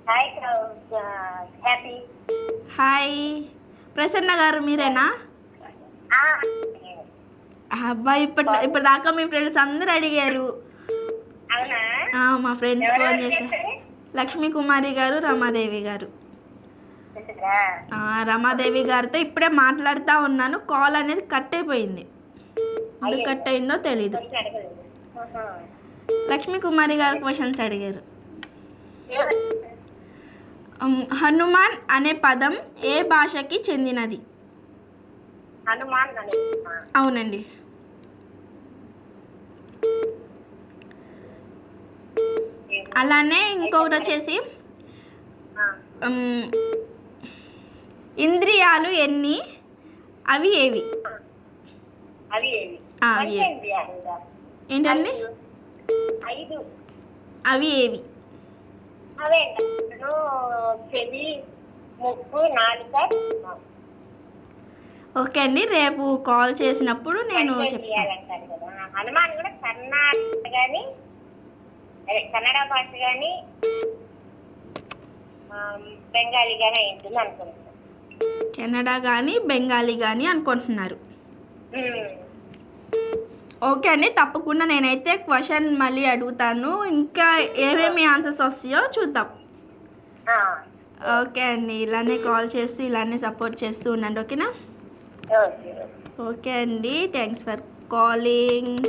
Hi happy. Hi Prasanna గారు మీరేనా? అబ్బాయి ఇప్పుడు దాకా మీ ఫ్రెండ్స్ అందరూ అడిగారు. అవునా? మా ఫ్రెండ్స్ ఫోన్ చేశారు. లక్ష్మీ కుమారి గారు, రమాదేవి గారు. రమాదేవి గారితో ఇప్పుడే మాట్లాడుతూ ఉన్నాను. కాల్ అనేది కట్ అయిపోయింది. ఎందుకు కట్ అయిందో తెలీదు. లక్ష్మీ కుమారి గారు క్వశ్చన్స్ అడిగారు. హనుమాన్ అనే పదం ఏ భాషకి చెందినది? అవునండి. అలానే ఇంకొకటి వచ్చేసి ఇంద్రియాలు ఎన్ని? అవి ఏవి? ఏంటండి? అవి ఏవి? ఓకే అండి, రేపు కాల్ చేసినప్పుడు నేను చెప్తాను. హనుమాన్ కూడా కన్నడ భాష కానీ బెంగాలీ కానీ ఉంటుంది అనుకుంటున్నాను. కెనడా కానీ బెంగాలీ కానీ అనుకుంటున్నారు. ఓకే అండి, తప్పకుండా నేనైతే క్వశ్చన్ మళ్ళీ అడుగుతాను. ఇంకా ఏమేమి ఆన్సర్స్ వస్తాయో చూద్దాం. ఓకే అండి, ఇలానే కాల్ చేస్తూ ఇలానే సపోర్ట్ చేస్తూ ఉండండి. ఓకేనా? ఓకే అండి, థ్యాంక్స్ ఫర్ కాలింగ్.